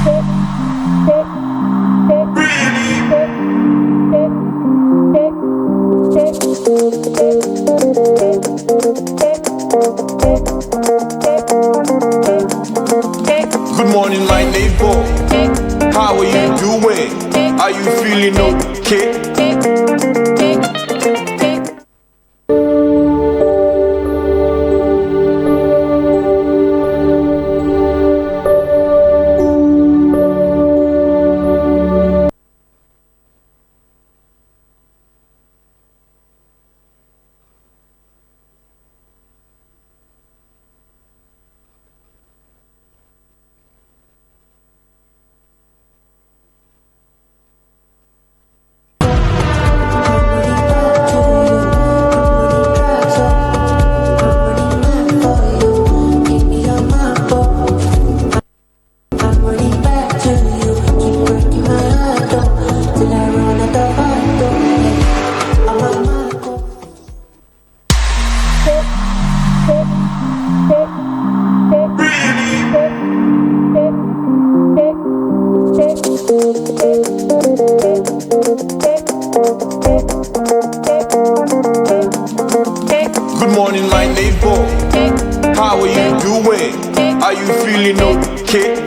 Good morning, my neighbor. How are you doing? Are you feeling okay? Good morning, my neighbor. How are you doing? Are you feeling okay?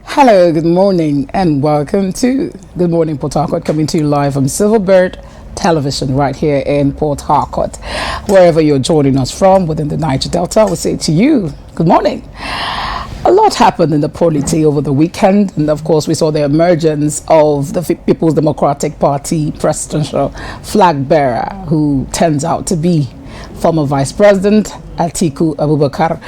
Hello, good morning, and welcome to Good Morning Port Harcourt, coming to you live from Silverbird Television right here in Port Harcourt. Wherever you're joining us from within the Niger Delta, we say to you, good morning. A lot happened in the polity over the weekend, and of course we saw the emergence of the People's Democratic Party presidential flag bearer, who turns out to be former Vice President Atiku Abubakar.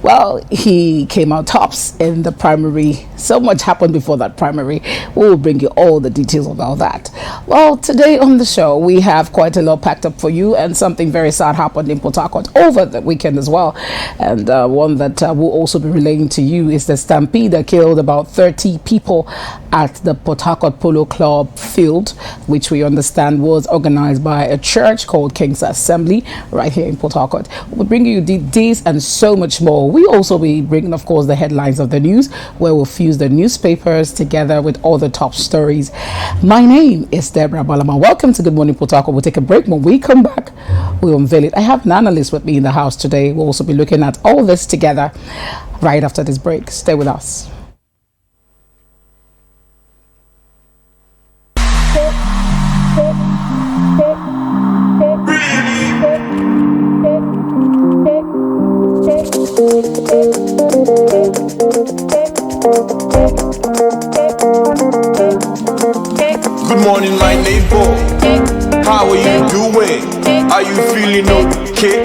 Well, he came out tops in the primary. So much happened before that primary. We will bring you all the details about that. Well, today on the show, we have quite a lot packed up for you, and something very sad happened in Port Harcourt over the weekend as well. And one that we'll also be relaying to you is the stampede that killed about 30 people at the Port Harcourt Polo Club field, which we understand was organized by a church called King's Assembly right here in Port Harcourt. We'll bring you these and so much more. We also be bringing, of course, the headlines of the news, where we'll fuse the newspapers together with all the top stories. My name is Deborah Balama. Welcome to Good Morning Port Harcourt. We'll take a break. When we come back, we'll unveil it. I have an analyst with me in the house today. We'll also be looking at all this together right after this break. Stay with us. Good morning, my neighbor. How are you doing? Are you feeling okay?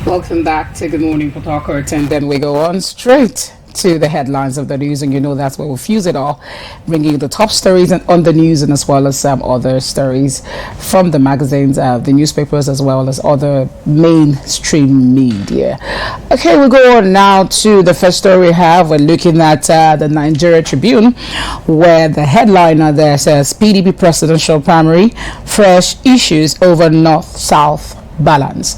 Welcome back to Good Morning Port Harcourt, and then we go on straight to the headlines of the news, and you know that's where we'll fuse it all, bringing you the top stories and on the news, and as well as some other stories from the magazines, the newspapers, as well as other mainstream media. Okay, we'll go on now to the first story we have. We're looking at the Nigeria Tribune, where the headliner there says PDP presidential primary, fresh issues over north-south balance.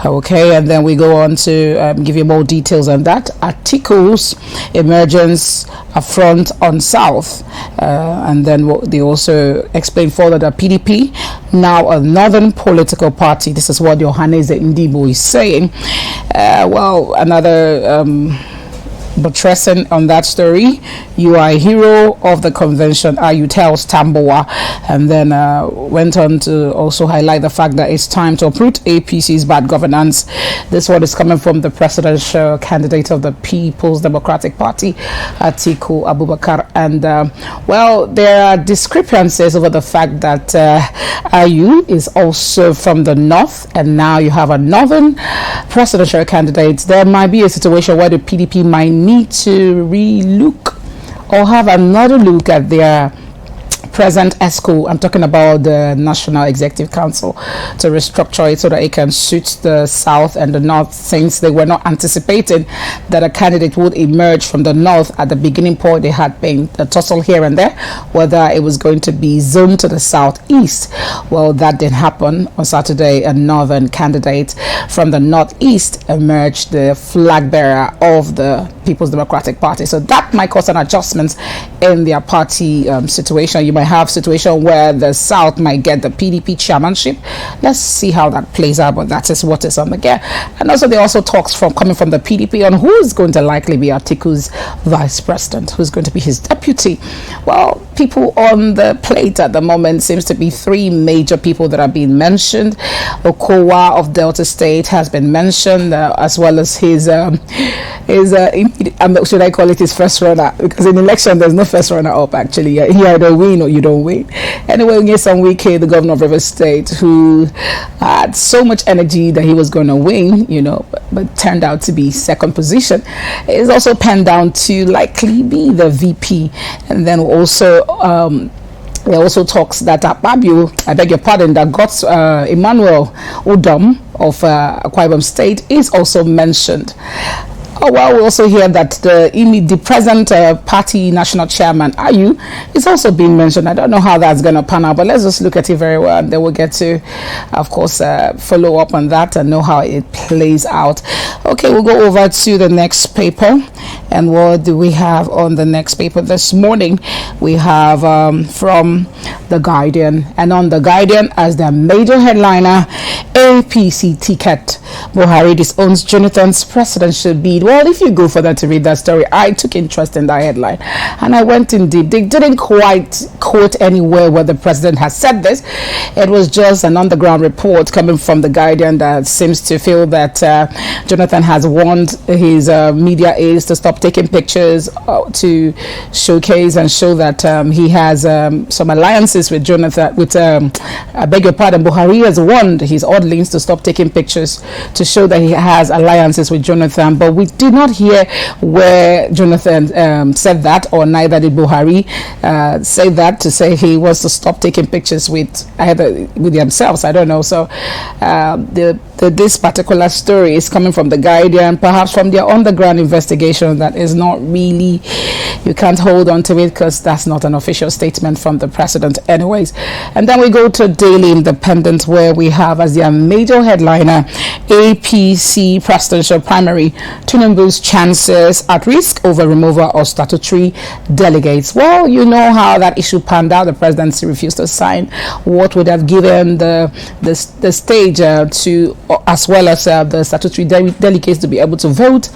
Okay, and then we go on to give you more details on that. Articles emergence affront on south, and then they also explain further that PDP now a northern political party. This is what Yohaneze Ndibo is saying. Well, another buttressing on that story. You are a hero of the convention, you tells Tamboa, and then went on to also highlight the fact that it's time to uproot APC's bad governance. This one is coming from the presidential candidate of the People's Democratic Party, Atiku Abubakar, and well, there are discrepancies over the fact that Ayu is also from the north, and now you have a northern presidential candidate. There might be a situation where the PDP might need to re-look or have another look at their present ESCO. I'm talking about the National Executive Council, to restructure it so that it can suit the south and the north, since they were not anticipating that a candidate would emerge from the north. At the beginning point, they had been a tussle here and there whether it was going to be zoned to the southeast. Well, that didn't happen. On Saturday, a northern candidate from the northeast emerged, the flag bearer of the People's Democratic Party. So that might cause an adjustment in their party situation. You might have situation where the south might get the PDP chairmanship. Let's see how that plays out, but that is what is on the gear. And also there also talks from coming from the PDP on who is going to likely be Atiku's vice president, who's going to be his deputy. Well, people on the plate at the moment seems to be three major people that are being mentioned. Okowa of Delta State has been mentioned, as well as his should I call it his first runner, because in election there's no first runner up actually. You either win or you don't win. Anyway, we get some Wike, the governor of Rivers State, who had so much energy that he was going to win, but turned out to be second position. It's also penned down to likely be the VP. And then also there also talks that Babio, I beg your pardon, that got Emmanuel Udom of Akwa Ibom State is also mentioned. Oh, well, we also hear that the present party national chairman, Ayu, is also being mentioned. I don't know how that's going to pan out, but let's just look at it very well, and then we'll get to, of course, follow up on that and know how it plays out. Okay, we'll go over to the next paper. And what do we have on the next paper this morning? We have from The Guardian. And on The Guardian, as their major headliner, APC ticket, Buhari disowns Jonathan's presidential bid. Well, if you go further to read that story, I took interest in that headline and I went in deep. They didn't quite quote anywhere where the president has said this. It was just an underground report coming from The Guardian that seems to feel that Jonathan has warned his media aides to stop taking pictures to showcase and show that he has some alliances with Jonathan, I beg your pardon, Buhari has warned his oddlings to stop taking pictures to show that he has alliances with Jonathan, but we did not hear where Jonathan said that, or neither did Buhari say that, to say he was to stop taking pictures with either with themselves. I don't know. So this particular story is coming from The Guardian, perhaps from their underground investigation that is not really, you can't hold on to it because that's not an official statement from the president anyways. And then we go to Daily Independent, where we have as their major headliner, APC presidential primary, Tinubu's chances at risk over removal of statutory delegates. Well, you know how that issue panned out. The presidency refused to sign what would have given the stage to, as well as the statutory delegates, to be able to vote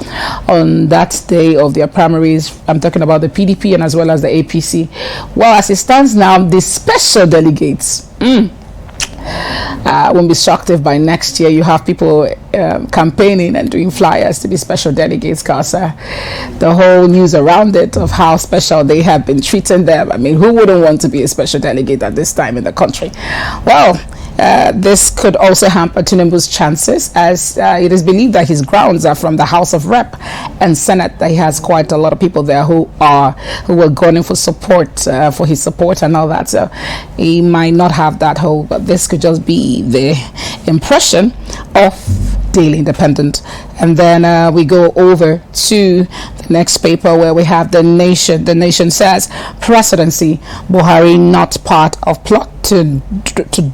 on that day of their primaries. I'm talking about the PDP and as well as the APC. Well, as it stands now, the special delegates, I won't be shocked if by next year you have people campaigning and doing flyers to be special delegates, because the whole news around it of how special they have been treating them. I mean, who wouldn't want to be a special delegate at this time in the country? Well, this could also hamper Tinubu's chances, as it is believed that his grounds are from the House of Rep and Senate. That he has quite a lot of people there who were going for support, for his support and all that. So he might not have that hope, but this could just be the impression of Daily Independent. And then we go over to the next paper where we have The Nation. The Nation says, presidency, Buhari not part of plot to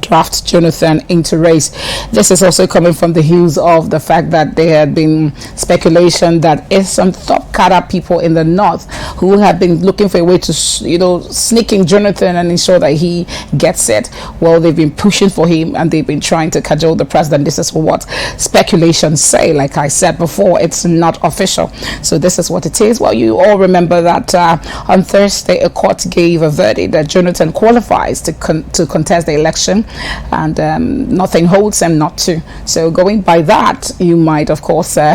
draft Jonathan into race. This is also coming from the heels of the fact that there had been speculation that is some top cadre people in the north who have been looking for a way to, sneak in Jonathan and ensure that he gets it. Well, they've been pushing for him and they've been trying to cajole the president. This is what speculations say. Like I said before, it's not official. So this is what it is. Well, you all remember that on Thursday, a court gave a verdict that Jonathan qualifies to contest the election, and nothing holds him not to. So going by that, you might of course think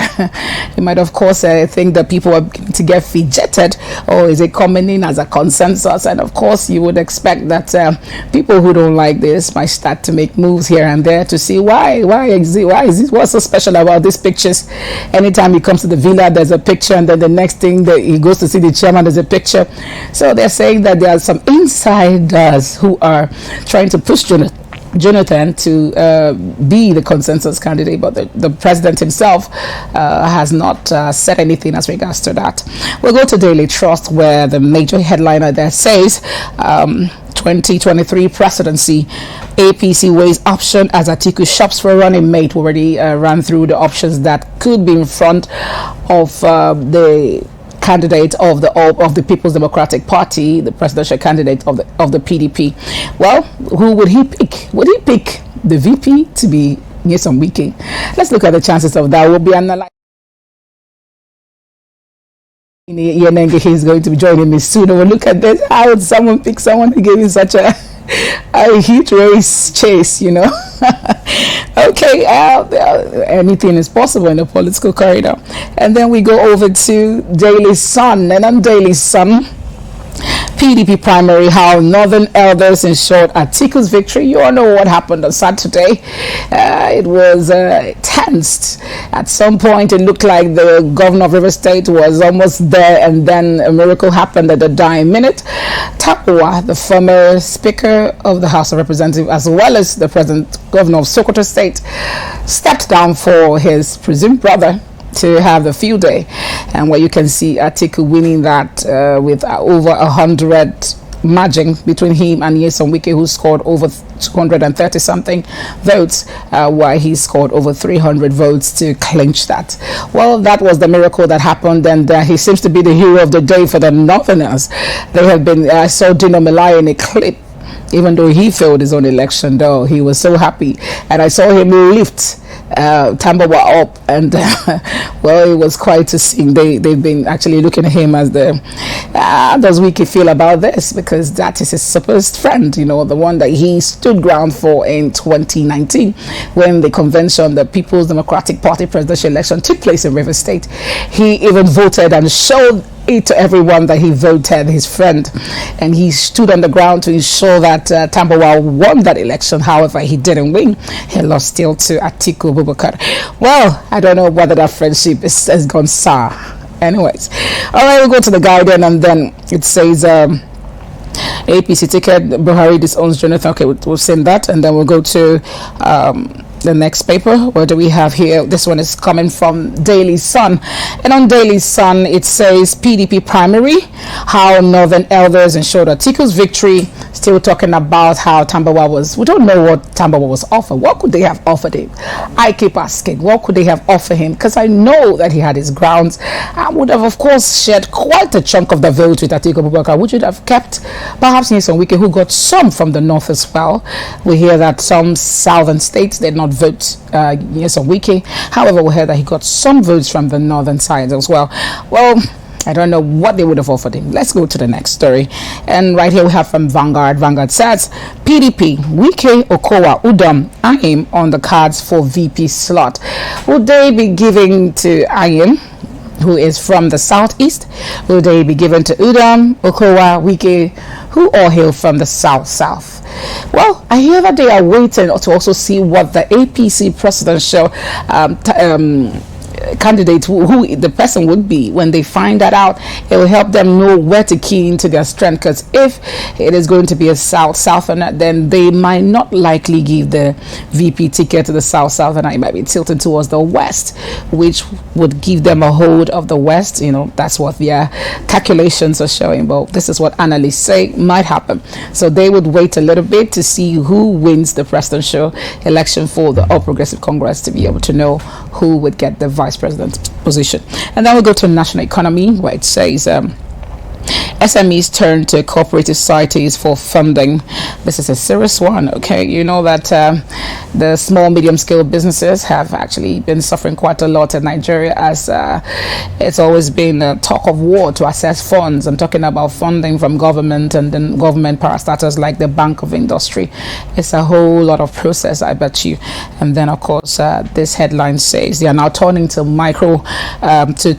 that people are going to get fidgeted, or is it coming in as a consensus? And of course you would expect that people who don't like this might start to make moves here and there to see why is this, what's so special about these pictures. Anytime he comes to the villa, there's a picture, and then the next thing that he goes to see the chairman, there's a picture. So they're saying that there are some insiders who are trying to push Jonathan to be the consensus candidate, but the president himself has not said anything as regards to that. We'll go to Daily Trust, where the major headliner there says 2023 presidency, APC weighs option as Atiku shops for running mate. We already ran through the options that could be in front of the candidate of the People's Democratic Party, the presidential candidate of the PDP. Well, who would he pick? Would he pick the VP to be Nyesom Wike? Let's look at the chances of that. We'll be analyzing. He's going to be joining me soon. We'll look at this. How would someone pick someone who gave him such a heat race chase, Okay, anything is possible in the political corridor. And then we go over to Daily Sun, and on Daily Sun, PDP primary, how Northern elders ensured Atiku's victory. You all know what happened on Saturday. It was tensed. At some point, it looked like the governor of River State was almost there, and then a miracle happened at the dying minute. Tapuwa, the former Speaker of the House of Representatives, as well as the present governor of Sokoto State, stepped down for his presumed brother to have the field day, and where you can see Atiku winning that with over 100 margin between him and Nyesom Wike, who scored over 230 something votes, while he scored over 300 votes to clinch that. Well, that was the miracle that happened, and he seems to be the hero of the day for the Northerners. They have been, I saw Dino Malai in a clip. Even though he failed his own election, though, he was so happy, and I saw him lift Tambawa up, and well, it was quite to see. They've been actually looking at him as the does Wike feel about this, because that is his supposed friend, the one that he stood ground for in 2019 when the convention, the People's Democratic Party presidential election, took place in River State. He even voted and showed it to everyone that he voted his friend, and he stood on the ground to ensure that Tambawa won that election. However, he didn't win. He lost still to Atiku Abubakar. Well, I don't know whether that friendship has gone sour. Anyways, all right, we'll go to the Guardian, and then it says APC ticket, Buhari disowns Jonathan. Okay, we'll send that, and then we'll go to the next paper. What do we have here? This one is coming from Daily Sun, and on Daily Sun it says PDP primary, how Northern elders ensured Atiku's victory. Still talking about how Tambawa was, we don't know what Tambawa was offered. What could they have offered him? I keep asking, what could they have offered him? Because I know that he had his grounds and would have, of course, shared quite a chunk of the vote with Atiku Abubakar, which would have kept perhaps Nyesom Wike, who got some from the north as well. We hear that some southern states did not vote Nyesom Wike. However, we heard that he got some votes from the northern side as well. Well, I don't know what they would have offered him. Let's go to the next story. And right here we have from Vanguard. Vanguard says, PDP, Wike, Okowa, Udom, Ayim on the cards for VP slot. Would they be giving to Ayim, who is from the southeast? Will they be given to Udom, Okowa, Wike, who all hail from the south? Well, I hear that they are waiting to also see what the APC presidential candidate, who the person would be. When they find that out, it will help them know where to key into their strength, because if it is going to be a southerner, then they might not likely give the VP ticket to the southerner. It might be tilted towards the west, which would give them a hold of the west. That's what their calculations are showing, but this is what analysts say might happen. So they would wait a little bit to see who wins the presidential election for the All Progressive Congress to be able to know who would get the vice president's position. And then we'll go to national economy, where it says SMEs turn to cooperative societies for funding. This is a serious one. Okay, you know that the small medium scale businesses have actually been suffering quite a lot in Nigeria, as it's always been a talk of war to access funds. I'm talking about funding from government and then government parastatals like the Bank of Industry. It's a whole lot of process, I bet you. And then of course this headline says they are now turning to to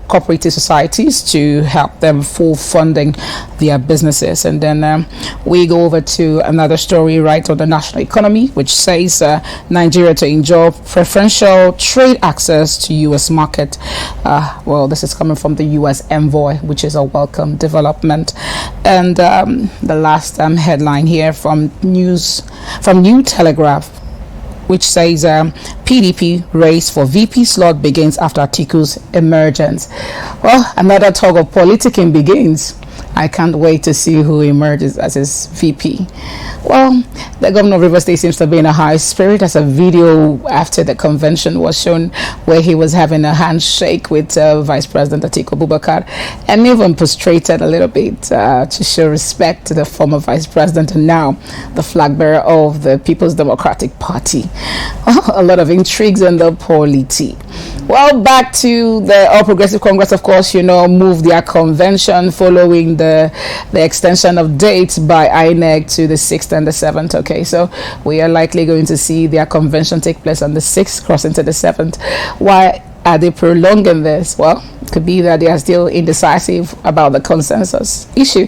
cooperative societies to help them for funding their businesses. And then we go over to another story right on the national economy, which says Nigeria to enjoy preferential trade access to U.S. market. Well, this is coming from the U.S. envoy, which is a welcome development. And the last headline here from New Telegraph, which says PDP race for VP slot begins after Atiku's emergence. Well, another talk of politicking begins. I can't wait to see who emerges as his VP. Well, the governor of Rivers State seems to be in a high spirit, as a video after the convention was shown where he was having a handshake with Vice President Atiku Abubakar, and even prostrated a little bit to show respect to the former Vice President and now the flag bearer of the People's Democratic Party. A lot of intrigues in the polity. Well, back to the All Progressive Congress, of course, moved their convention following the extension of dates by INEC to the 6th and the 7th. Okay, so we are likely going to see their convention take place on the 6th, crossing to the 7th. Why are they prolonging this? Well, it could be that they are still indecisive about the consensus issue.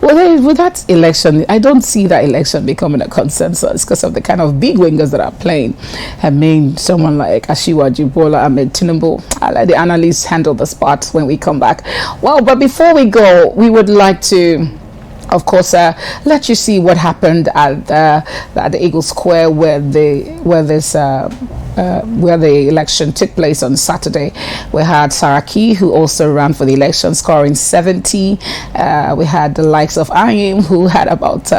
Well, with that election, I don't see that election becoming a consensus because of the kind of big wingers that are playing. I mean, someone like Asiwaju Bola Ahmed Tinubu. I'll let the analysts handle the spot when we come back. Well, but before we go, we would like to, of course, let you see what happened at the Eagle Square, where the election took place on Saturday. We had Saraki, who also ran for the election, scoring 70. We had the likes of Ayim, who had about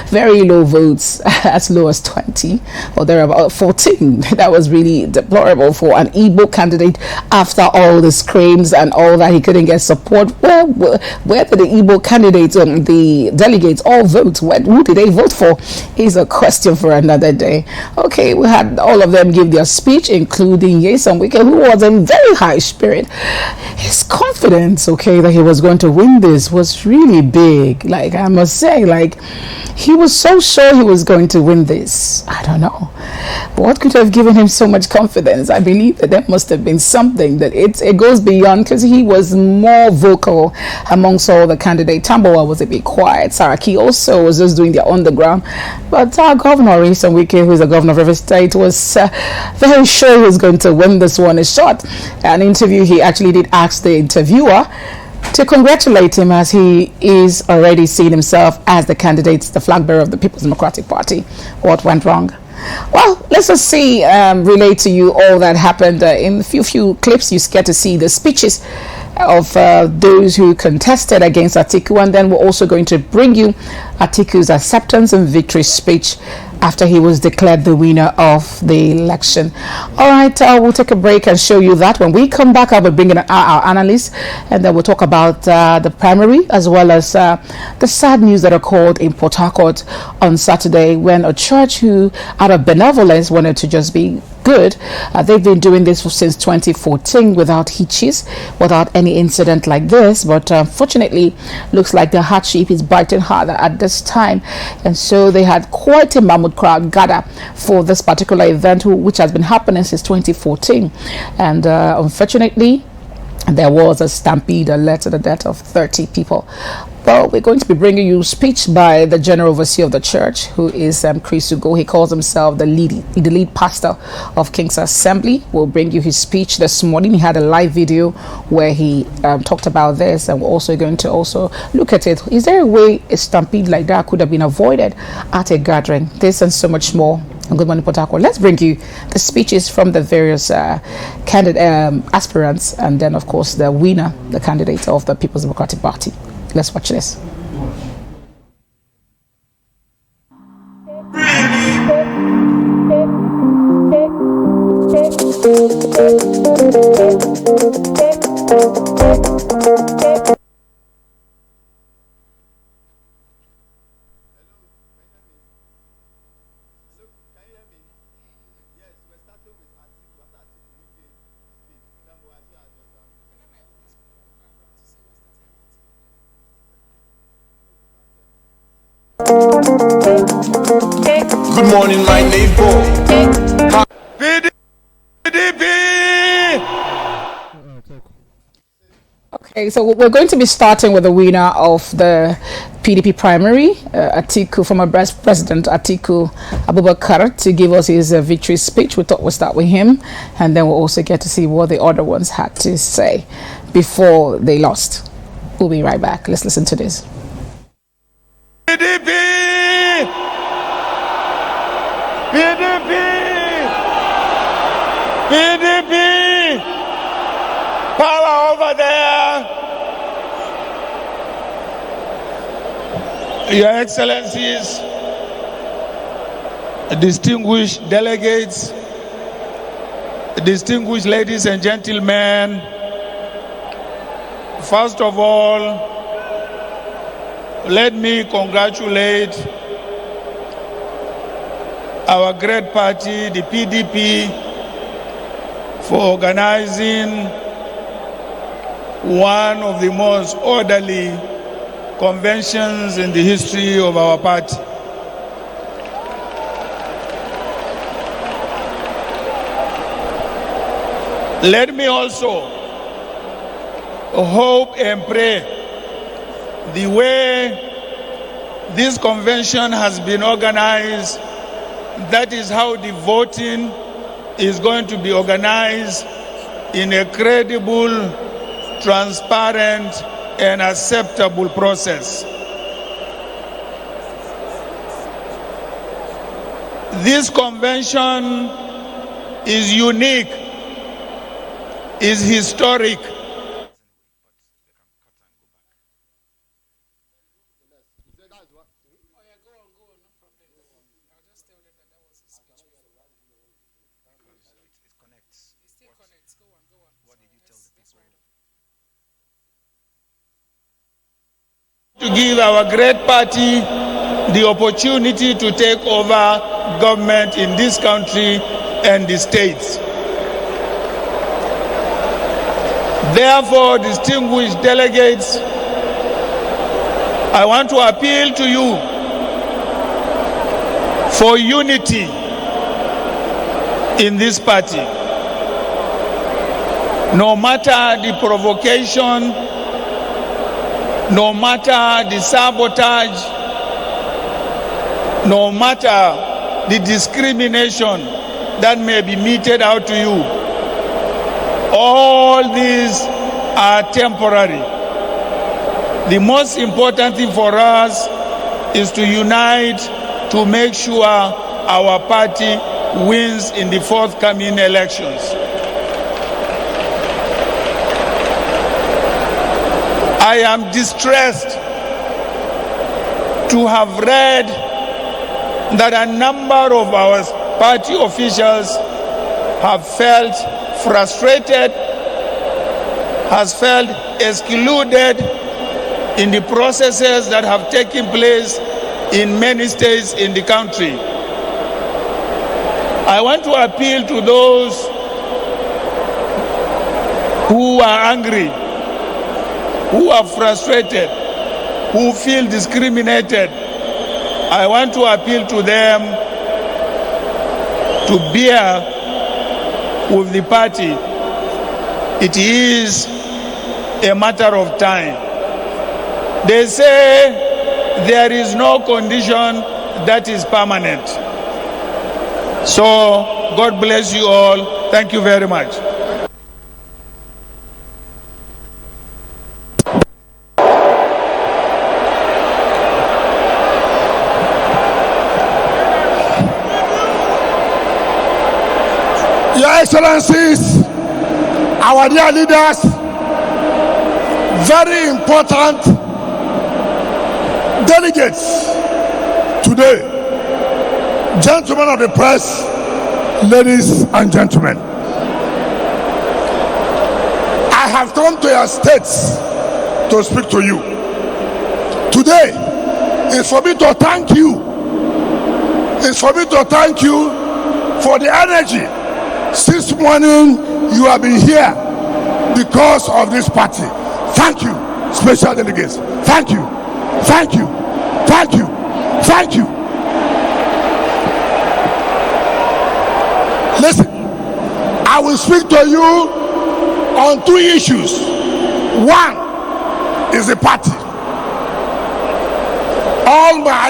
very low votes, as low as 20, or there about 14. That was really deplorable for an Igbo candidate after all the screams and all that. He couldn't get support. Where did the Igbo candidates, the delegates, all vote? Who did they vote for? Is a question for another day. Okay, we had all of them give their speech, including Nyesom Wike, who was in very high spirit. His confidence, that he was going to win this was really big. Like, I must say, he was so sure he was going to win this. I don't know what could have given him so much confidence. I believe that there must have been something that it goes beyond, because he was more vocal amongst all the candidates. Tambowa was a bit quiet. Saraki also was just doing their underground. But our governor, Nyesom Wike, who is the governor of Rivers State, was very sure he was going to win this one. A shot. An interview, he actually did ask the interviewer to congratulate him, as he is already seeing himself as the candidate, the flag bearer of the People's Democratic Party. What went wrong? Well, let's just see, relate to you all that happened. In a few clips, you get to see the speeches of those who contested against Atiku, and then we're also going to bring you Atiku's acceptance and victory speech after he was declared the winner of the election. All right, we'll take a break and show you that. When we come back, I'll be bringing our analysts, and then we'll talk about the primary, as well as the sad news that occurred in Port Harcourt on Saturday, when a church who, out of benevolence, wanted to just be good. They've been doing this since 2014 without hitches, without any incident like this. But unfortunately, looks like the hardship is biting harder at this time. And so they had quite a mammoth crowd gather for this particular event, which has been happening since 2014. And unfortunately, there was a stampede that led to the death of 30 people. Well, we're going to be bringing you a speech by the General Overseer of the Church, who is Chris Ugo. He calls himself the lead pastor of King's Assembly. We'll bring you his speech this morning. He had a live video where he talked about this, and we're also going to also look at it. Is there a way a stampede like that could have been avoided at a gathering? This and so much more. Good Morning Port Harcourt. Let's bring you the speeches from the various candidate aspirants, and then of course the winner, the candidate of the People's Democratic Party. Let's watch this. Good morning, my neighbor. PDP. Okay, so we're going to be starting with the winner of the PDP primary, Atiku, former President Atiku Abubakar, to give us his victory speech. We thought we'll start with him, and then we'll also get to see what the other ones had to say before they lost. We'll be right back. Let's listen to this. PDP. PDP. PDP. Power over there. Your Excellencies, distinguished delegates, distinguished ladies and gentlemen, first of all, let me congratulate our great party, the PDP, for organizing one of the most orderly conventions in the history of our party. Let me also hope and pray the way this convention has been organized, that is how the voting is going to be organized in a credible, transparent, and acceptable process. This convention is unique, is historic. To give our great party the opportunity to take over government in this country and the states. Therefore, distinguished delegates, I want to appeal to you for unity in this party. No matter the provocation, no matter the sabotage, no matter the discrimination that may be meted out to you, all these are temporary. The most important thing for us is to unite to make sure our party wins in the forthcoming elections. I am distressed to have read that a number of our party officials have felt frustrated, has felt excluded in the processes that have taken place in many states in the country. I want to appeal to those who are angry, who are frustrated, who feel discriminated. I want to appeal to them to bear with the party. It is a matter of time. They say there is no condition that is permanent. So, God bless you all. Thank you very much. Your Excellencies, our dear leaders, very important delegates today, gentlemen of the press, ladies and gentlemen. I have come to your states to speak to you. Today is for me to thank you. It's for me to thank you for the energy. Since morning you have been here because of this party. Thank you, special delegates. Thank you. Thank you. Thank you. Thank you. Listen, I will speak to you on two issues. One is the party.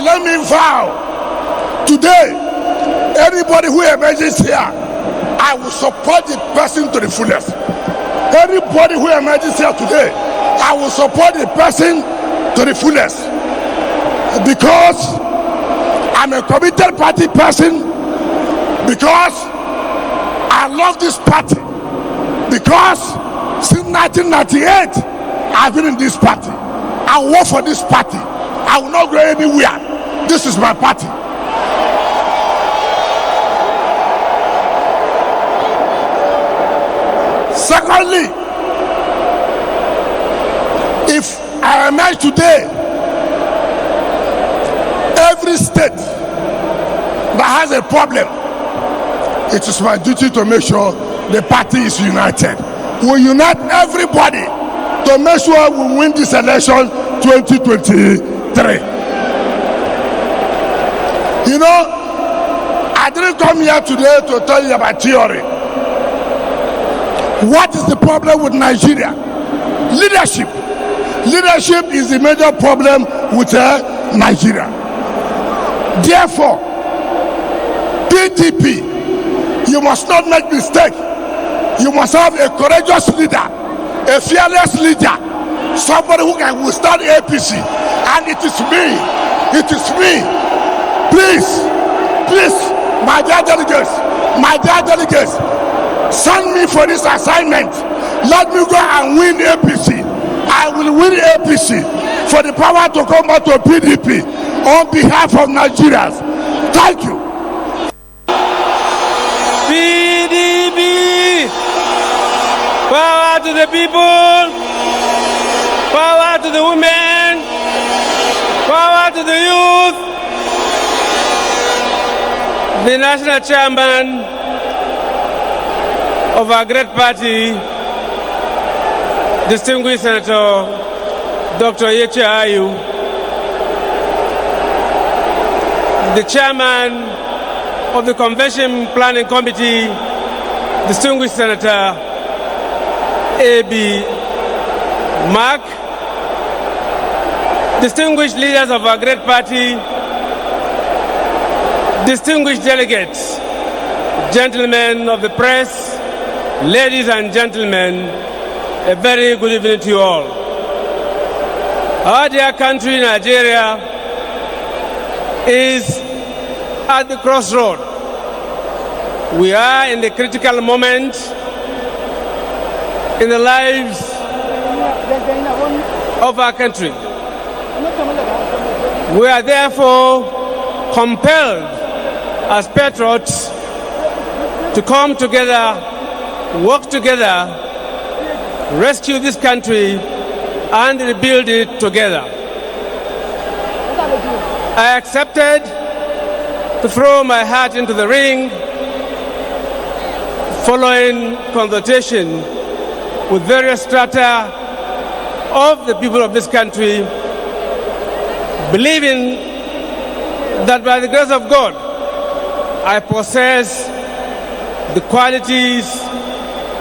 Let me vow today, anybody who emerges here, I will support the person to the fullest. Anybody who emerges here today, I will support the person to the fullest, because I'm a committed party person, because I love this party, because since 1998 I've been in this party. I work for this party. I will not go anywhere. This is my party. Secondly, if I emerge today, every state that has a problem, it is my duty to make sure the party is united. We unite everybody to make sure we win this election 2023. You know, I didn't come here today to tell you about theory. What is the problem with Nigeria? Leadership. Leadership is the major problem with Nigeria. Therefore, PDP, you must not make mistake. You must have a courageous leader, a fearless leader, somebody who can withstand APC. And it is me. It is me. Please, my dear delegates, send me for this assignment. Let me go and win APC. I will win APC for the power to come back to PDP on behalf of Nigerians. Thank you. PDP, power to the people, power to the women, power to the youth. The national chairman of our great party, distinguished Senator Dr. Yeche Ayu, the chairman of the Convention Planning Committee, distinguished Senator A.B. Mark, distinguished leaders of our great party, distinguished delegates, gentlemen of the press, ladies and gentlemen, a very good evening to you all. Our dear country, Nigeria, is at the crossroad. We are in the critical moment in the lives of our country. We are therefore compelled as patriots to come together, work together, rescue this country and rebuild it together. I accepted to throw my hat into the ring following consultation with various strata of the people of this country, believing that by the grace of God, I possess the qualities,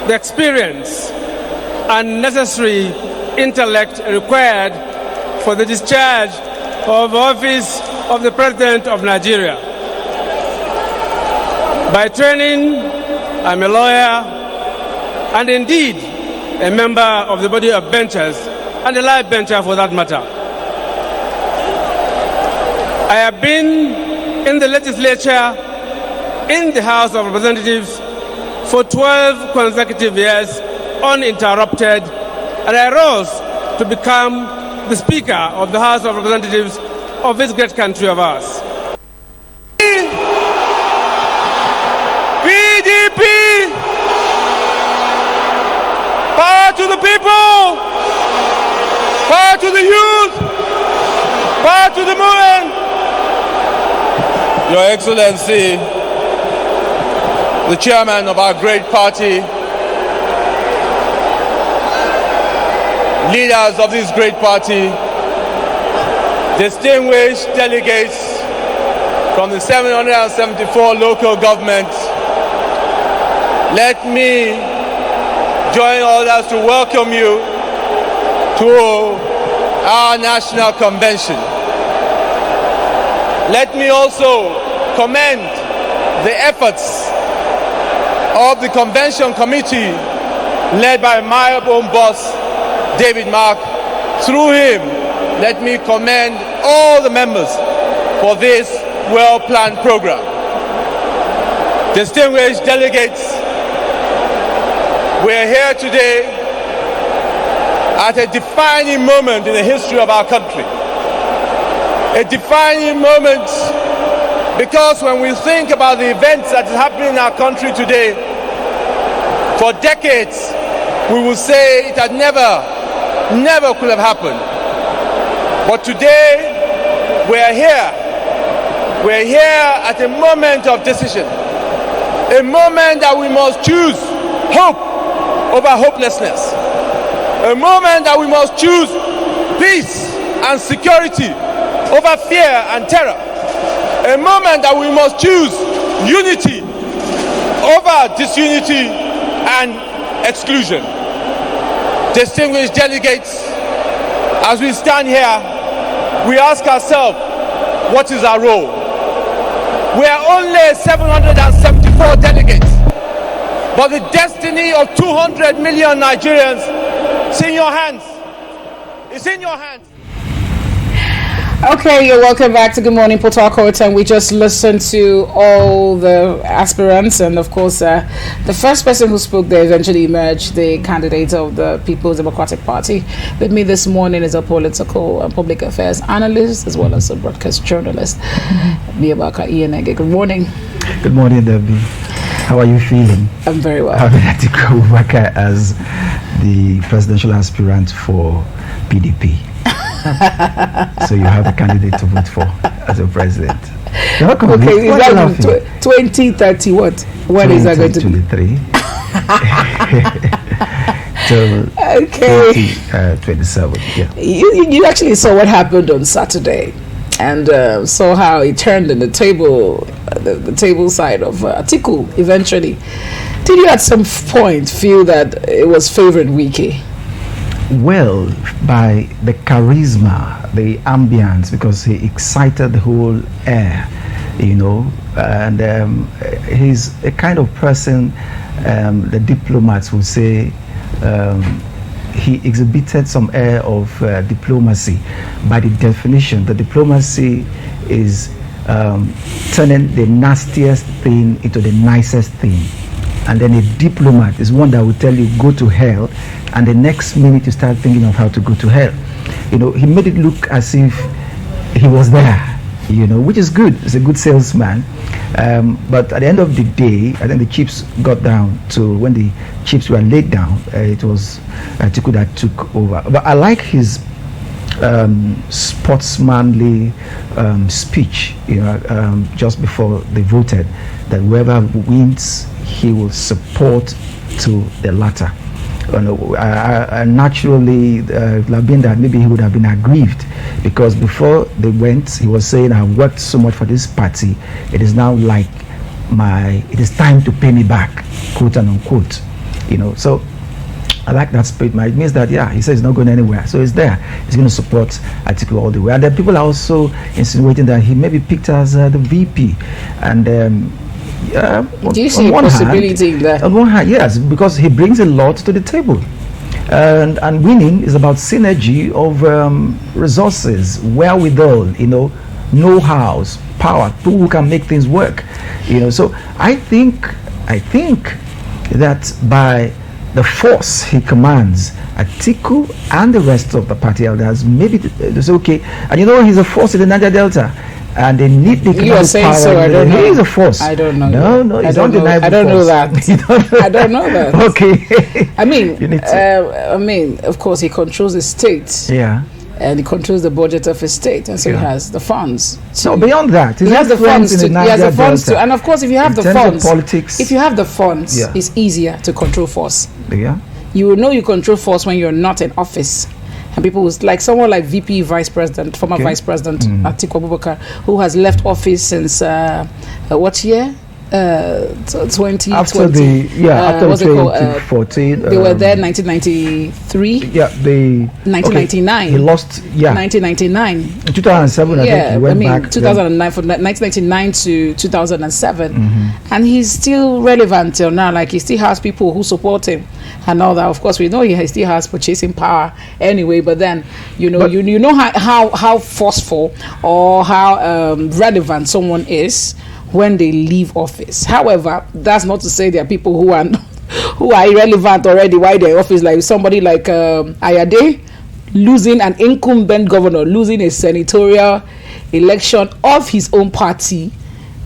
the experience, and necessary intellect required for the discharge of office of the President of Nigeria. By training, I'm a lawyer and indeed a member of the body of benchers and a live bencher for that matter. I have been in the legislature in the House of Representatives for 12 consecutive years uninterrupted, and I rose to become the Speaker of the House of Representatives of this great country of ours. PDP! Power to the people! Power to the youth! Power to the movement! Your Excellency, the chairman of our great party, leaders of this great party, distinguished delegates from the 774 local governments, let me join others to welcome you to our national convention. Let me also commend the efforts of the convention committee led by my own boss, David Mark. Through him, let me commend all the members for this well-planned program. Distinguished delegates, we're here today at a defining moment in the history of our country. A defining moment because when we think about the events that are happening in our country today, for decades we will say it had never could have happened. But today we're here. We're here at a moment of decision. A moment that we must choose hope over hopelessness. A moment that we must choose peace and security over fear and terror. A moment that we must choose unity over disunity and exclusion. Distinguished delegates, as we stand here, we ask ourselves, what is our role? We are only 774 delegates, but the destiny of 200 million Nigerians is in your hands. It's in your hands. Okay, you're welcome back to Good Morning Port Harcourt, and we just listened to all the aspirants, and of course the first person who spoke there eventually emerged the candidate of the People's Democratic Party. With me this morning is a political and public affairs analyst as well as a broadcast journalist, Biabaka Iyenege. Good morning. Good morning, Debbie. How are you feeling? I'm very well. Having Atiku Abubakar as the presidential aspirant for PDP. So you have a candidate to vote for as a president. Okay, is that 2030 what? When is that going to be? 2023. So 27. Yeah. You actually saw what happened on Saturday, and saw how it turned in the table, the table side of Atiku eventually. Did you at some point feel that it was favoring Wike? Well, by the charisma, the ambience, because he excited the whole air, you know, and he's a kind of person, the diplomats would say, he exhibited some air of diplomacy. By the definition, the diplomacy is turning the nastiest thing into the nicest thing. And then a diplomat is one that will tell you go to hell, and the next minute you start thinking of how to go to hell. You know, he made it look as if he was there, you know, which is good. He's a good salesman. But at the end of the day, I think the chips got down to when the chips were laid down, it was Atiku that took over. But I like his sportsmanly speech, just before they voted, that whoever wins, he will support to the latter. Naturally, Labinda, maybe he would have been aggrieved, because before they went, he was saying, "I've worked so much for this party. It is now like it is time to pay me back," quote and unquote. So I like that spirit. It means that, yeah, he says he's not going anywhere. So he's there. He's going to support Atiku all the way. And then people are also insinuating that he may be picked as the VP. And do you see a possibility in that? On one hand, yes, because he brings a lot to the table. And winning is about synergy of resources, wherewithal, know-hows, power, people who can make things work. So I think that by the force he commands, Atiku and the rest of the party elders, maybe they say, okay, and he's a force in the Niger Delta, and they need the You are saying power. So I don't know. He is a force. I don't know. No, it's undeniable. I don't know that. I don't know that. Okay. I mean, of course, he controls the state. Yeah. And he controls the budget of his state, and so he has the funds. So beyond that, he has the funds to. He has the funds to, and of course, if you have the funds, politics, if you have the funds, it's easier to control force. Yeah. You will know you control force when you're not in office, and people like someone like VP Vice President, former Vice President Atiku Abubakar, who has left office since what year? 2020. After 2014, they were there 1993. Yeah, 1999. He lost. Yeah, 1999. In 2007, I think he went back. 2009 from 1999 to 2007, and he's still relevant till now. Like, he still has people who support him and all that. Of course, we know he still has purchasing power anyway. But then you know how forceful or how relevant someone is when they leave office. However, that's not to say there are people who are irrelevant already while they're in office, like somebody like Ayade losing an incumbent governor, losing a senatorial election of his own party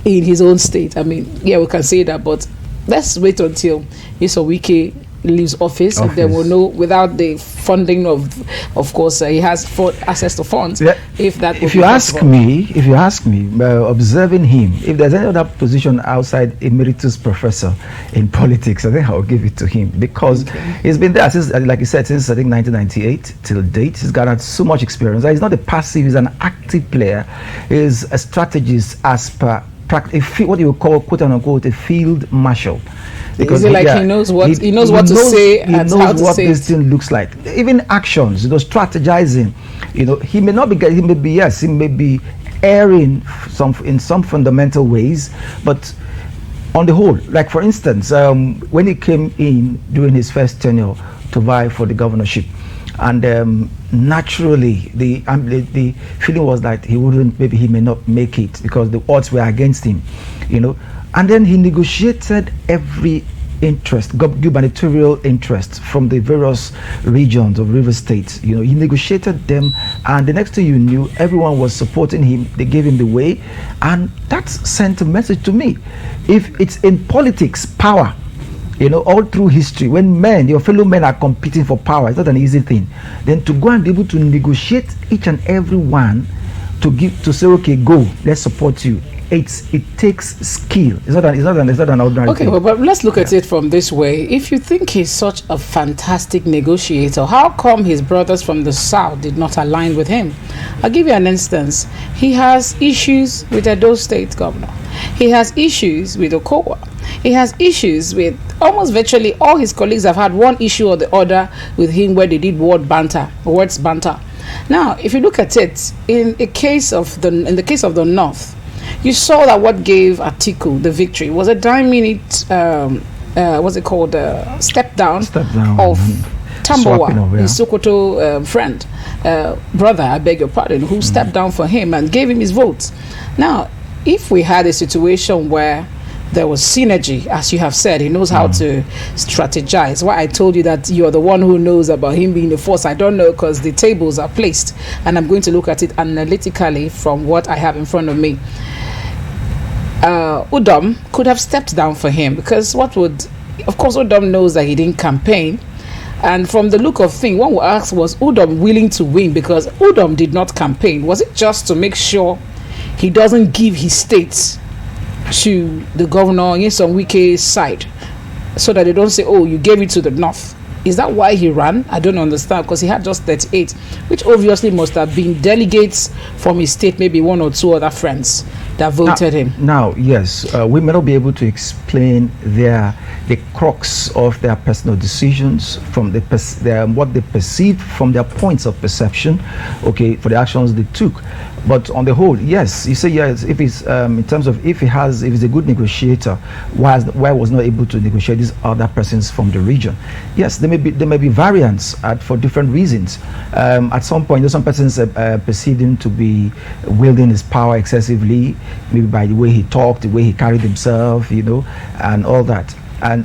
in his own state. I mean, yeah, we can say that, but let's wait until Wike leaves office, and then we'll know, without the funding of course, he has access to funds. Yeah. If you ask me, observing him, if there's any other position outside emeritus professor in politics, I think I'll give it to him, because he's been there since, like you said, since I think 1998 till date. He's gathered so much experience. He's not a passive; he's an active player. He's a strategist, as per what you call, quote unquote, a field marshal. Because he knows what to say and how to say this thing looks like. Even actions, strategizing. He may be erring in some fundamental ways, but on the whole, like for instance, when he came in during his first tenure to vie for the governorship, and naturally the feeling was that he may not make it because the odds were against him, and then he negotiated every gubernatorial interest from the various regions of River State. He negotiated them, and the next thing you knew, everyone was supporting him. They gave him the way, and that sent a message to me. If it's in politics, power, all through history, when your fellow men are competing for power, it's not an easy thing. Then to go and be able to negotiate each and every one to say, okay, go, let's support you. It takes skill. It's not an ordinary thing. Okay, but let's look at it from this way. If you think he's such a fantastic negotiator, how come his brothers from the south did not align with him? I'll give you an instance. He has issues with Edo State governor. He has issues with Okowa. He has issues with almost virtually all his colleagues. Have had one issue or the other with him where they did words banter. Now, if you look at it, in the case of the North, you saw that what gave Atiku the victory was a 9-minute, step down of Tambowa, his Sokoto brother, I beg your pardon, who stepped down for him and gave him his vote. Now, if we had a situation where there was synergy, as you have said, he knows how to strategize. Why I told you that you're the one who knows about him being the force, I don't know, because the tables are placed, and I'm going to look at it analytically from what I have in front of me. Udom could have stepped down for him, because of course Udom knows that he didn't campaign, And from the look of things, one will ask, was Udom willing to win? Because Udom did not campaign. Was it just to make sure he doesn't give his states to the governor in some WIKE'S side, so that they don't say, oh, you gave it to the north? Is that why he ran? I don't understand, because he had just 38, which obviously must have been delegates from his state, maybe one or two other friends that voted him. Now, yes, we may not be able to explain the crux of their personal decisions from what they perceived from their points of perception, okay, for the actions they took. But on the whole, yes, you say yes. If it's in terms of if he's a good negotiator, why was not able to negotiate these other persons from the region? Yes, there may be variants for different reasons. At some point, some persons perceived him to be wielding his power excessively, maybe by the way he talked, the way he carried himself, and all that. And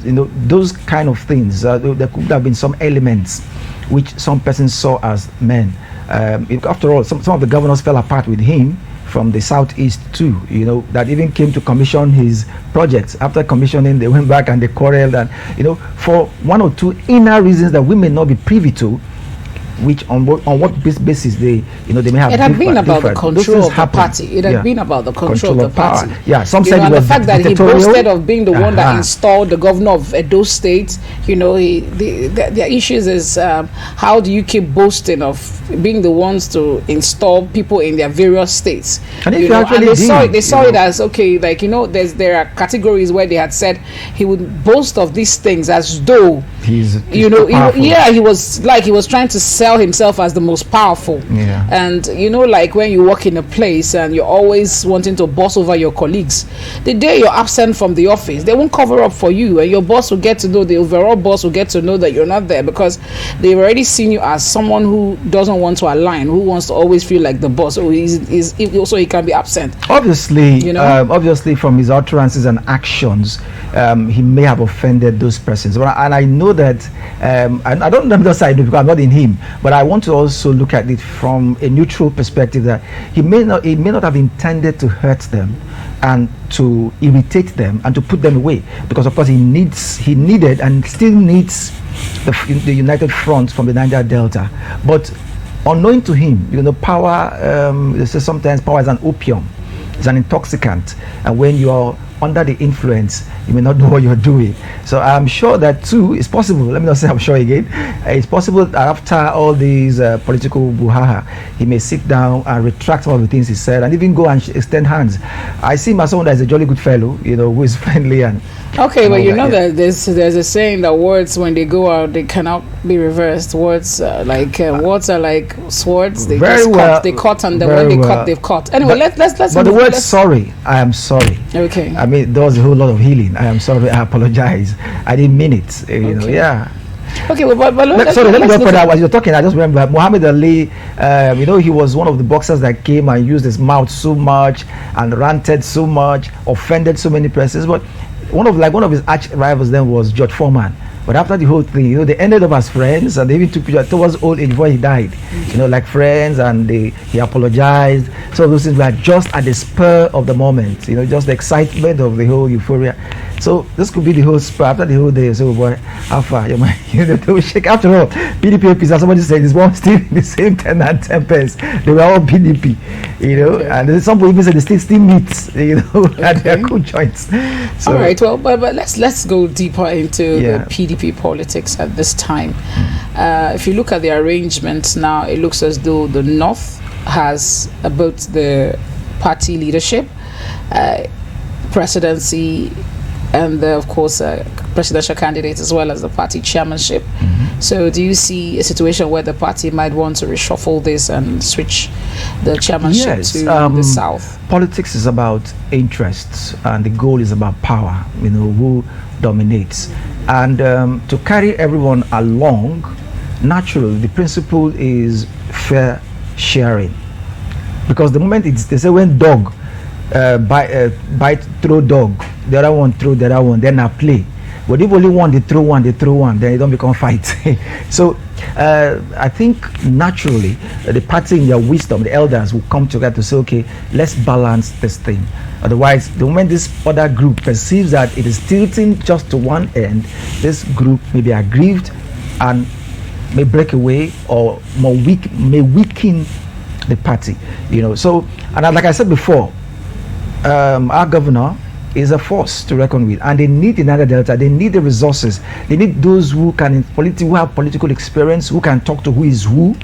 those kind of things. There could have been some elements which some persons saw as men. After all, some of the governors fell apart with him from the southeast too, that even came to commission his projects. After commissioning, they went back and they quarreled, and for one or two inner reasons that we may not be privy to, which on what basis they may have. It had been about the control of the party. It had been about the control of the party. Yeah, some said and the fact that he boasted of being the one that installed the governor of Edo State. The issues is how do you keep boasting of being the ones to install people in their various states? And if they saw it as okay, there are categories where they had said he would boast of these things as though he was trying to sell himself as the most powerful. And like when you work in a place and you're always wanting to boss over your colleagues, the day you're absent from the office, they won't cover up for you, and your boss will get to know, the overall boss will get to know that you're not there, because they've already seen you as someone who doesn't want to align, who wants to always feel like the boss. So he can be absent. Obviously from his utterances and actions, he may have offended those persons, and I know that and I don't know the side because I'm not in him, but I want to also look at it from a neutral perspective, that he may not have intended to hurt them and to irritate them and to put them away, because of course he needed and still needs the united front from the Niger Delta. But unknown to him, power, they say sometimes power is an opium, it's an intoxicant, and when you are under the influence, you may not know what you're doing. So I'm sure that too is possible. Let me not say I'm sure again. It's possible that after all these political brouhaha, he may sit down and retract all the things he said and even go and extend hands. I see him as someone that is a jolly good fellow, who is friendly and. Okay, but that there's a saying that words, when they go out, they cannot be reversed. Words words are like swords. They cut, and then when they cut, they've cut. Anyway, let's. But the word sorry, I am sorry. Okay. I mean, there was a whole lot of healing. I am sorry. I apologize. I didn't mean it. Yeah. Okay, but let me go further. As you're talking, I just remember Muhammad Ali. He was one of the boxers that came and used his mouth so much and ranted so much, offended so many persons. But one of his arch rivals then was George Foreman. But after the whole thing, they ended up as friends, and they even took pictures towards old age before he died. Like friends, and he apologized. So those things were just at the spur of the moment. Just the excitement of the whole euphoria. So this could be the whole spur after the whole day. So boy, how far they will shake. After all, PDP APs, as somebody said, is one still in the same 10 and 10 pence. They were all PDP, Okay. And some people even say they still meet, at their cool joints. So, all right, well, but let's go deeper into the PDP politics at this time. If you look at the arrangements now, it looks as though the North has both the party leadership, presidency, and of course presidential candidate, as well as the party chairmanship. So do you see a situation where the party might want to reshuffle this and switch the chairmanship to the South? Politics is about interests, and the goal is about power, who dominates. And to carry everyone along, naturally the principle is fair sharing, because the moment they say when dog bite throw dog, the other one throw the other one, then I play. But if only one they throw one, then it don't become fight. So I think naturally the party in their wisdom, the elders will come together to say, okay, let's balance this thing. Otherwise, the moment this other group perceives that it is tilting just to one end, this group may be aggrieved and may break away or may weaken the party. So, and like I said before, our governor is a force to reckon with, and they need in Niger Delta. They need the resources. They need those who have political experience, who can talk to who is who.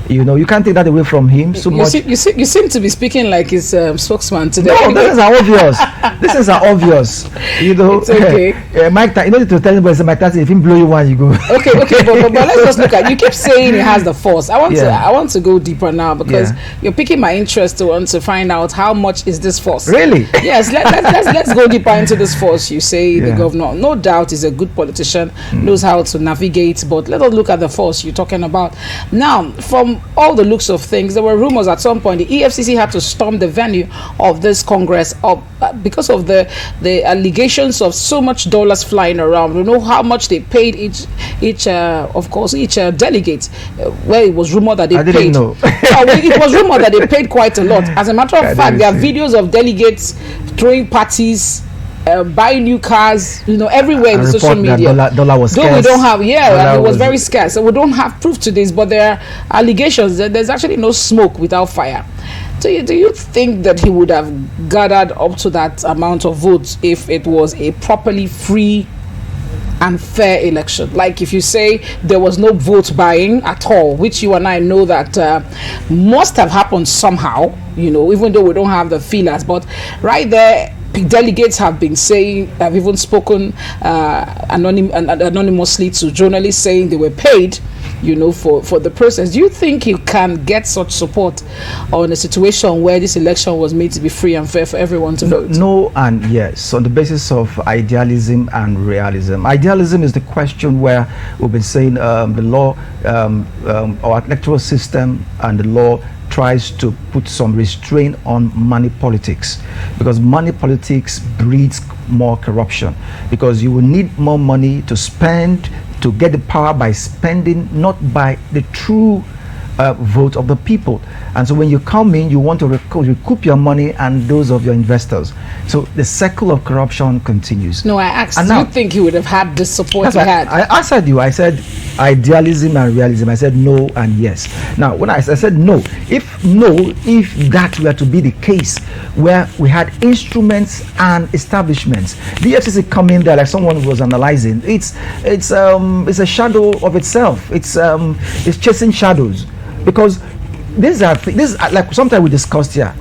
You can't take that away from him so much. You seem to be speaking like his spokesman today. No, this is obvious. This is obvious. It's okay. Mike, you need to tell anybody, Mike Tyson, if he blow you one, you go. Okay, but let's just look at. You keep saying he has the force. I want to go deeper now, because you're piquing my interest to want to find out how much is this force. Really? Yes. Let's go deeper into this force. You say the governor, no doubt, is a good politician, knows how to navigate. But let us look at the force you're talking about now. From all the looks of things, there were rumors at some point the EFCC had to storm the venue of this Congress because of the allegations of so much dollars flying around. You know how much they paid each delegate. Well, it was rumored that they paid. Didn't know. It was rumored that they paid quite a lot. As a matter of fact, there are videos of delegates throwing parties, buying new cars, everywhere in social media. Dollar was scarce. Though we don't have, it was very scarce. So we don't have proof to this, but there are allegations that there's actually no smoke without fire. Do you think that he would have gathered up to that amount of votes if it was a properly free and fair election? Like if you say there was no vote buying at all, which you and I know that must have happened somehow, even though we don't have the feelers, but right there, delegates have even spoken anonymously to journalists, saying they were paid, for the process. Do you think you can get such support on a situation where this election was made to be free and fair for everyone to vote? No and yes, on the basis of idealism and realism. Idealism is the question where we've been saying the law, our electoral system and the law tries to put some restraint on money politics, because money politics breeds more corruption, because you will need more money to spend, to get the power by spending, not by the true vote of the people. And so when you come in, you want to recoup your money and those of your investors. So the cycle of corruption continues. No, I asked, do you think he would have had the support he had? I answered you. I said idealism and realism. I said no and yes. Now, when I said no, if that were to be the case, where we had instruments and establishments, the FCC come in there like someone was analyzing. It's a shadow of itself. It's chasing shadows, because these are like sometimes we discussed here.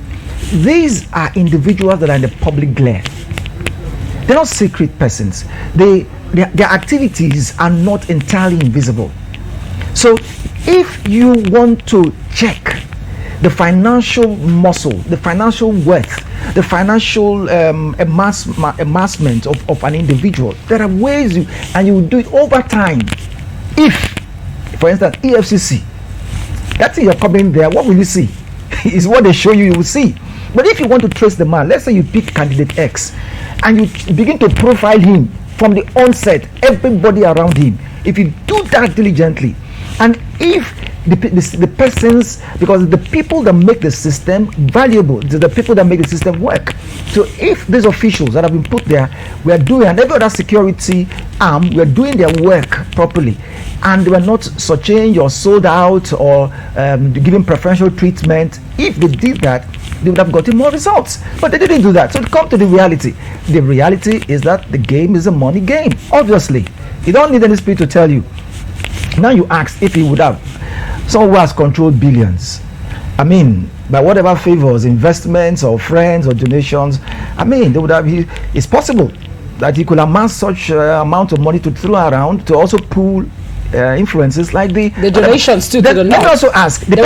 These are individuals that are in the public glare. They're not secret persons. Their activities are not entirely invisible. So if you want to check the financial muscle, the financial worth, the financial amassment of an individual, there are ways and you will do it over time. If, for instance, EFCC, that thing you're coming there, what will you see? Is what they show you, you will see. But if you want to trace the man, let's say you pick candidate X and you begin to profile him from the onset, everybody around him, if you do that diligently, and if the persons, because the people that make the system valuable, the people that make the system work. So if these officials that have been put there were doing, and every other security arm were doing their work properly, and they were not surcharged or sold out or given preferential treatment, if they did that, they would have gotten more results. But they didn't do that. So to come to the reality is that the game is a money game. Obviously, you don't need any spirit to tell you. Now you ask if he would have. Someone who has controlled billions, I mean, by whatever favors, investments or friends or donations, I mean, they would have. It's possible that he could amass such amount of money to throw around to also pool influences like the donations to the north. Let me also ask. There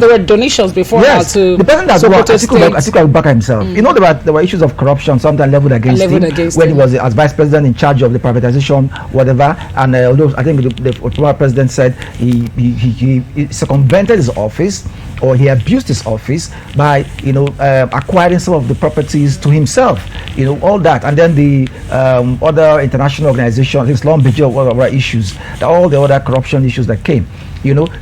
were donations before. Yes, the person that won, Atiku Abubakar himself. You know, there were issues of corruption, sometimes leveled against him when he was as vice president in charge of the privatization, whatever. And although I think the former president said he circumvented his office, or he abused his office by acquiring some of the properties to himself, all that. And then the other international organizations, Islam Bijou, whatever issues, all the other corruption issues that came,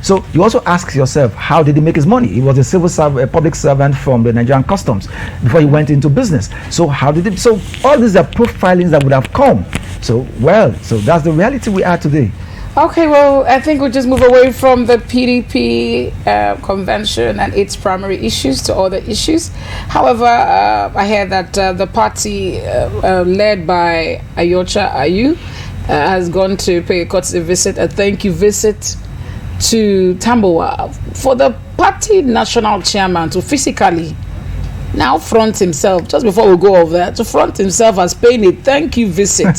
so you also ask yourself, how did he make his money? He was a public servant from the Nigerian customs before he went into business. So how did he? So all these are profilings that would have come. So that's the reality we are today. Okay, well, I think we'll just move away from the PDP convention and its primary issues to other issues. However, I heard that the party led by Ayocha Ayu has gone to pay a courtesy visit, a thank you visit to Tambowa for the party national chairman to physically now front himself, just before we go over there, to front himself as paying a thank you visit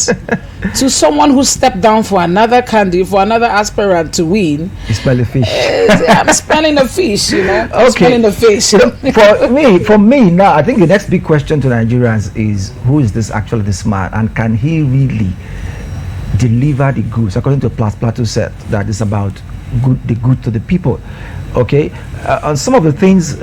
to someone who stepped down for another candidate, for another aspirant to win. You smell the fish. I'm smelling the fish, you know. I'm Okay. smelling the fish. For me now, I think the next big question to Nigerians is, who is this man, and can he really deliver the goods? According to Plato said, that is about the good to the people. Okay, on some of the things,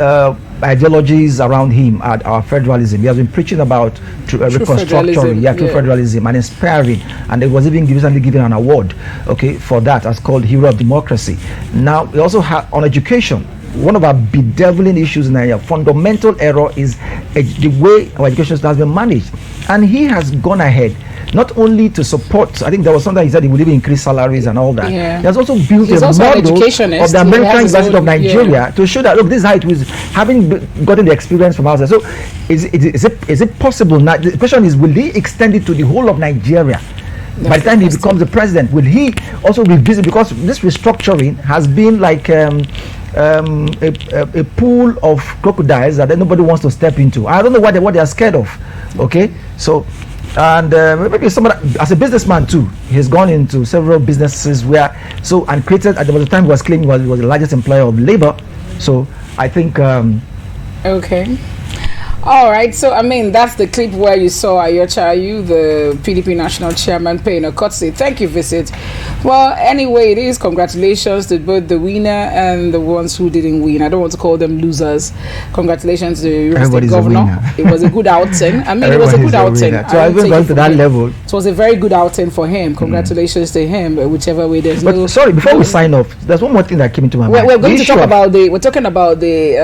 ideologies around him are our federalism. He has been preaching about reconstructing, true federalism, and inspiring, and it was even recently given an award, okay, for that, as called Hero of Democracy. Now, we also have on education. One of our bedeviling issues in Nigeria, fundamental error, is the way our education has been managed, and he has gone ahead not only to support. I think there was something he said he would even increase salaries and all that. Yeah. He has also built a model of the American University of Nigeria to show that, look, this is how it was, having gotten the experience from outside. So is it possible now? The question is, will he extend it to the whole of Nigeria? By the time he becomes the president, will he also revisit? Because this restructuring has been like a pool of crocodiles that nobody wants to step into. I don't know what they are scared of. Okay, so. And maybe somebody, as a businessman too, he's gone into several businesses and created. There was a time he was claiming he was the largest employer of labor. So I think. Okay. All right, so I mean, that's the clip where you saw Ayocha Ayu, the PDP national chairman, paying a courtesy thank you visit. Well, anyway, it is congratulations to both the winner and the ones who didn't win. I don't want to call them losers. Congratulations to the River State Governor. It was a good outing. I mean, it was a good outing. So I even gone to that level. It was a very good outing for him. Congratulations to him, whichever way there's but sorry, before we sign off, there's one more thing that came into my mind. We're going to talk about we're talking about the,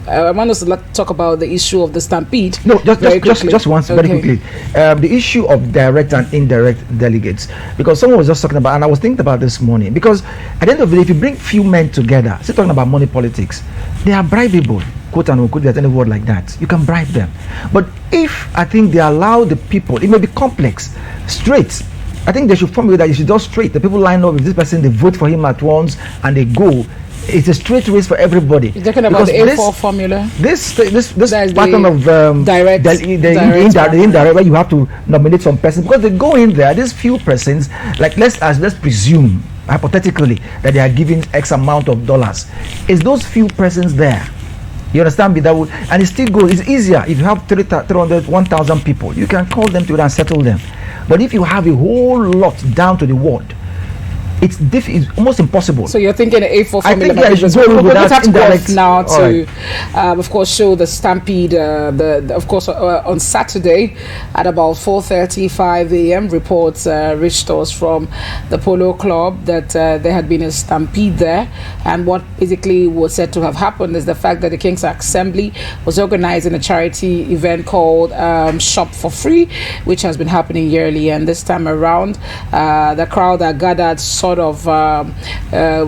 I want us to talk about the issue of the stampede. No, just once, very quickly. The issue of direct and indirect delegates, because someone was just talking about, and I was thinking about this morning, because at the end of the day, if you bring few men together, still talking about money politics, they are bribable, quote unquote, there's any word like that. You can bribe them. But if I think they allow the people, it may be complex, straight. I think they should formulate that you should just straight. The people line up with this person, they vote for him at once, and they go. It's a straight race for everybody. You're talking about the A4 formula. This pattern of direct, indirect, where you have to nominate some person, because they go in there. These few persons, like let's presume hypothetically that they are giving X amount of dollars. Is those few persons there? You understand me? That would, and it still goes. It's easier if you have 300, 1,000 people. You can call them together and settle them. But if you have a whole lot down to the ward, it's almost impossible. So you're thinking an A4 formula? I think we'll have to go off now to, of course, show the stampede. Of course, on Saturday at about 4:35 a.m., reports reached us from the Polo Club that there had been a stampede there, and what basically was said to have happened is the fact that the King's Assembly was organizing a charity event called Shop for Free, which has been happening yearly, and this time around, the crowd that gathered sort of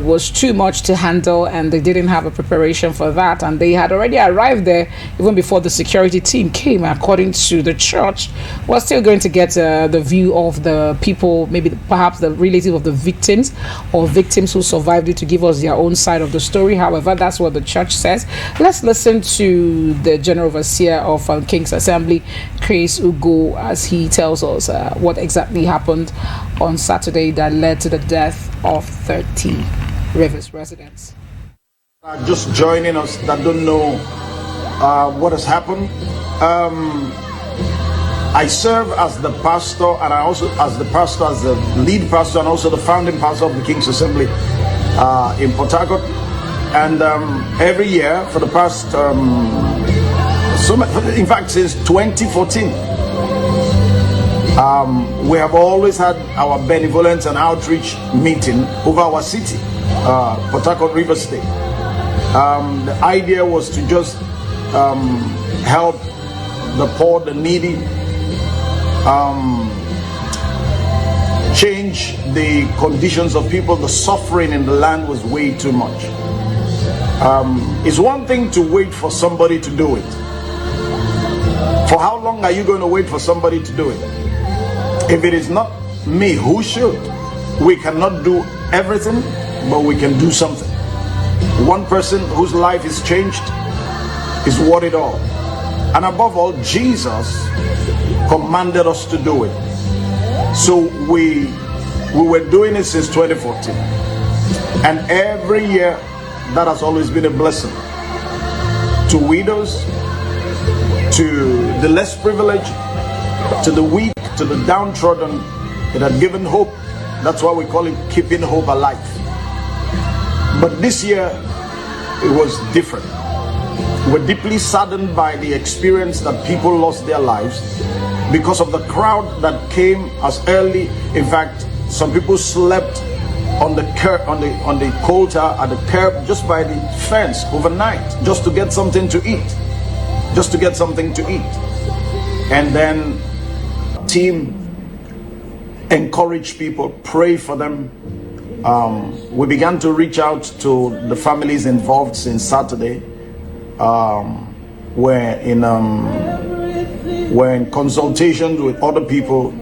was too much to handle, and they didn't have a preparation for that, and they had already arrived there even before the security team came. According to the church, we're still going to get the view of the people, maybe perhaps the relative of the victims or victims who survived it, to give us their own side of the story. However, that's what the church says. Let's listen to the General Overseer of King's Assembly, Chris Ugo, as he tells us what exactly happened on Saturday that led to the death of 30 Rivers residents. Just joining us that don't know what has happened. I serve as the pastor, and I also as the lead pastor, and also the founding pastor of the King's Assembly in Port Harcourt. And every year for the past, in fact, since 2014, we have always had our benevolence and outreach meeting over our city, Port Harcourt, River State. The idea was to just help the poor, the needy, change the conditions of people. The suffering in the land was way too much. It's one thing to wait for somebody to do it. For how long are you going to wait for somebody to do it? If it is not me, who should? We cannot do everything, but we can do something. One person whose life is changed is worth it all. And above all, Jesus commanded us to do it. So we were doing it since 2014. And every year, that has always been a blessing to widows, to the less privileged, to the weak, to the downtrodden. It had given hope. That's why we call it keeping hope alive. But this year, it was different. We're deeply saddened by the experience that people lost their lives because of the crowd that came as early. In fact, some people slept on the curb, on the coulter at the curb, just by the fence overnight, just to get something to eat. Just to get something to eat. And then team encourage people, pray for them. We began to reach out to the families involved since Saturday. We're in consultations with other people,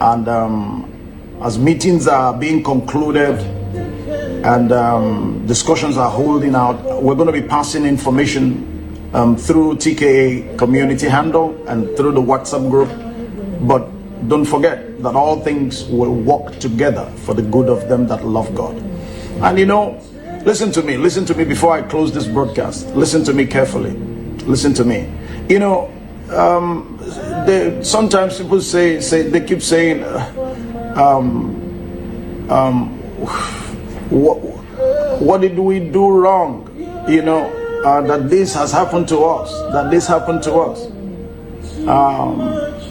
and as meetings are being concluded and discussions are holding out, we're going to be passing information through TKA community handle and through the WhatsApp group. But don't forget that all things will work together for the good of them that love God. And you know, listen to me before I close this broadcast. Listen to me carefully. Listen to me. You know, sometimes people say they keep saying, what did we do wrong? You know, that this has happened to us. That this happened to us.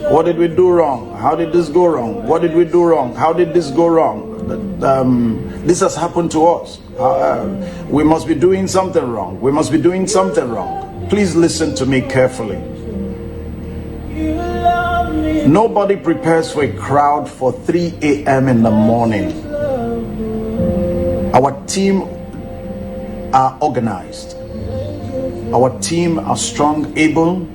What did we do wrong? How did this go wrong? What did we do wrong? How did this go wrong? This has happened to us. We must be doing something wrong. We must be doing something wrong. Please listen to me carefully. Nobody prepares for a crowd for 3 a.m. in the morning. Our team are organized. Our team are strong, able.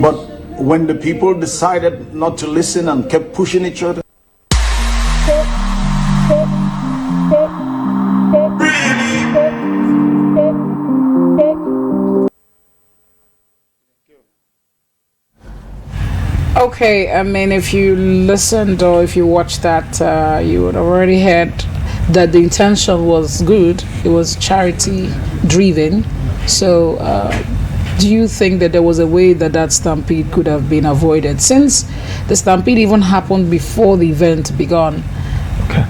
But when the people decided not to listen and kept pushing each other, Okay, I mean, if you listened or if you watched that, you would have already heard that the intention was good. It was charity driven. So do you think that there was a way that that stampede could have been avoided, since the stampede even happened before the event began? Okay.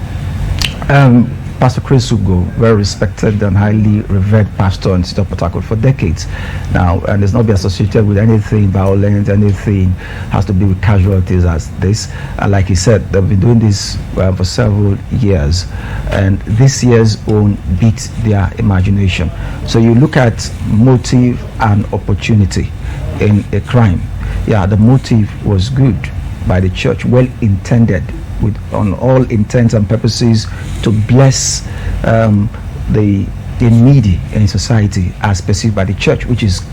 Pastor Chris Ugo, very respected and highly revered pastor in the city of Port Harcourt for decades now, and it's not be associated with anything violent, anything has to do with casualties as this. And like he said, they've been doing this for several years, and this year's own beat their imagination. So you look at motive and opportunity in a crime. Yeah, the motive was good by the church, well intended, with on all intents and purposes to bless the needy in society as perceived by the church, which is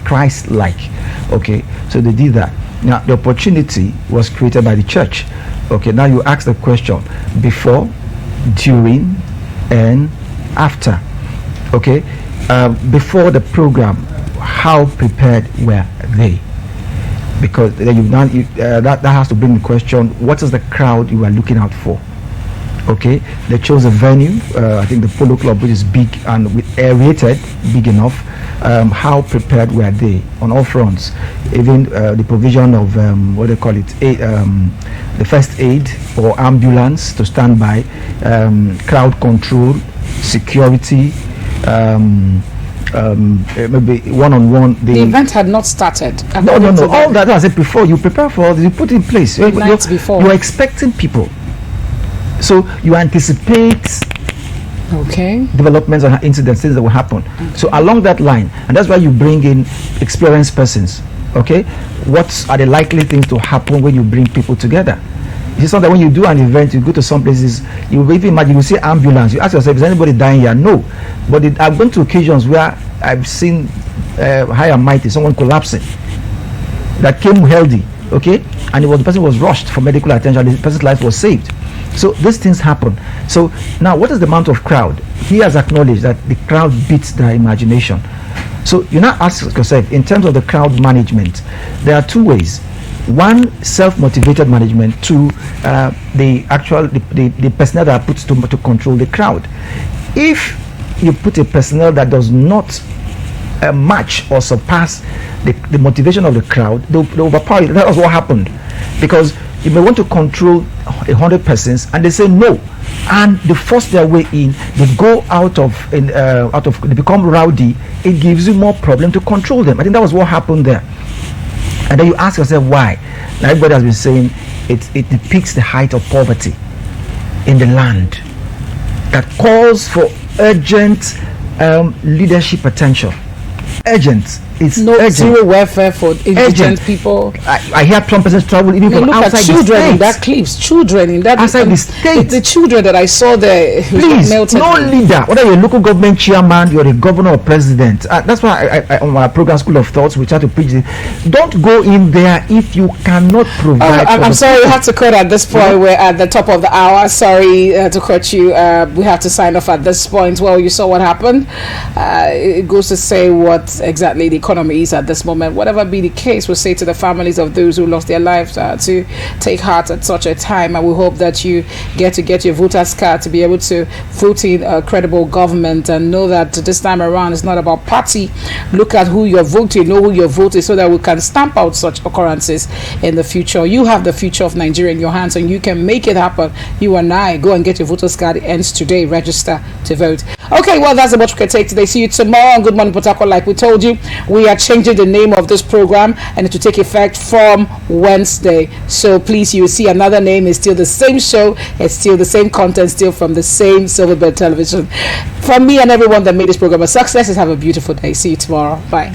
Christ-like. Okay, so they did that. Now the opportunity was created by the church. Okay, now you ask the question: before, during, and after. Okay, before the program, how prepared were they? Because that has to bring the question: what is the crowd you are looking out for? Okay, they chose a venue. I think the Polo Club, which is big and aerated, big enough. How prepared were they on all fronts? Even the provision of what they call it, the first aid or ambulance to stand by, crowd control, security. Maybe one-on-one. The event had not started. No. All that I said before, you prepare for, you put in place. You're expecting people, so you anticipate developments and incidents, things that will happen. So along that line, and that's why you bring in experienced persons Okay, what are the likely things to happen when you bring people together? It's not that when you do an event, you go to some places, you even imagine, you see ambulance, you ask yourself, is anybody dying here? No. But I've gone to occasions where I've seen high and mighty, someone collapsing that came healthy, okay, and the person was rushed for medical attention, the person's life was saved. So these things happen. So now, what is the amount of crowd? He has acknowledged that the crowd beats their imagination. So you now ask yourself, in terms of the crowd management, there are two ways. One, self-motivated management. Two, the personnel that are put to control the crowd. If you put a personnel that does not match or surpass the motivation of the crowd, they overpower it. That was what happened. Because you may want to control 100 persons and they say no, and they force their way in, they go they become rowdy. It gives you more problem to control them. I think that was what happened there. And then you ask yourself why. Now everybody has been saying it depicts the height of poverty in the land that calls for urgent leadership attention. Urgent. It's no urgent. Zero welfare for indigent people. I hear some persons travel even from outside the state. Children in that clips. Children in that outside the state. The children that I saw there. Please, no leader. Whether you're a local government chairman, you're a governor or president. That's why I on my program School of Thoughts we try to preach it. Don't go in there if you cannot provide. I'm sorry, we have to cut at this point. We're at the top of the hour. Sorry to cut you. We have to sign off at this point. Well, you saw what happened. It goes to say what exactly the economy is at this moment. Whatever be the case, we'll say to the families of those who lost their lives to take heart at such a time, and we hope that you get your voter's card to be able to vote in a credible government, and know that this time around it's not about party. Look at who you're voting, know who you're voting, so that we can stamp out such occurrences in the future. You have the future of Nigeria in your hands, and you can make it happen. You and I, go and get your voter's card. It ends today. Register to vote. Okay, well, that's what we can take today. See you tomorrow on Good Morning Port Harcourt. Like we told you, we are changing the name of this program, and it will take effect from Wednesday. So please, you will see another name. It's still the same show. It's still the same content, still from the same Silverbird Television. From me and everyone that made this program a success, have a beautiful day. See you tomorrow. Bye.